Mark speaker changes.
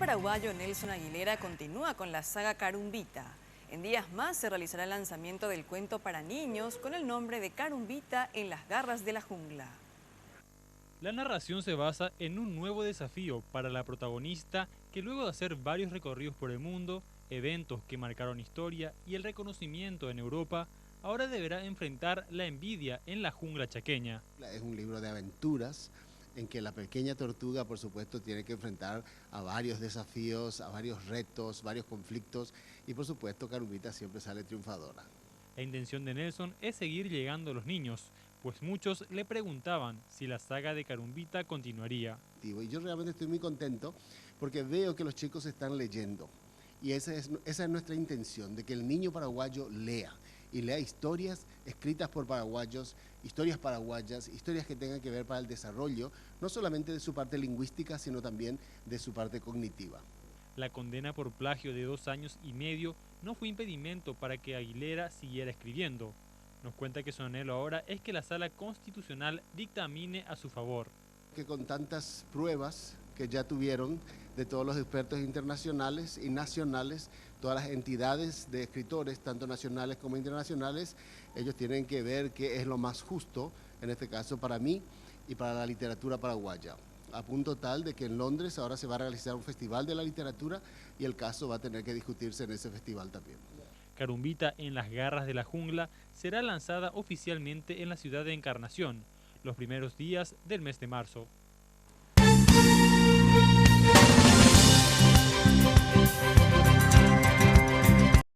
Speaker 1: paraguayo Nelson Aguilera continúa con la saga Carumbita. En días más se realizará el lanzamiento del cuento para niños con el nombre de Carumbita en las garras de la jungla.
Speaker 2: La narración se basa en un nuevo desafío para la protagonista que luego de hacer varios recorridos por el mundo, eventos que marcaron historia y el reconocimiento en Europa, ahora deberá enfrentar la envidia en la jungla chaqueña.
Speaker 3: Es un libro de aventuras en que la pequeña tortuga, por supuesto, tiene que enfrentar a varios desafíos, a varios retos, varios conflictos y, por supuesto, Carumbita siempre sale triunfadora.
Speaker 2: La intención de Nelson es seguir llegando a los niños, pues muchos le preguntaban si la saga de Carumbita continuaría.
Speaker 3: Y yo realmente estoy muy contento porque veo que los chicos están leyendo. Y esa es nuestra intención, de que el niño paraguayo lea. Y lea historias escritas por paraguayos, historias paraguayas, historias que tengan que ver para el desarrollo, no solamente de su parte lingüística, sino también de su parte cognitiva.
Speaker 2: La condena por plagio de 2 años y medio no fue impedimento para que Aguilera siguiera escribiendo. Nos cuenta que su anhelo ahora es que la Sala Constitucional dictamine a su favor.
Speaker 3: Que con tantas pruebas que ya tuvieron de todos los expertos internacionales y nacionales, todas las entidades de escritores, tanto nacionales como internacionales, ellos tienen que ver qué es lo más justo, en este caso para mí y para la literatura paraguaya. A punto tal de que en Londres ahora se va a realizar un festival de la literatura y el caso va a tener que discutirse en ese festival también.
Speaker 2: Carumbita en las garras de la jungla será lanzada oficialmente en la ciudad de Encarnación, los primeros días del mes de marzo.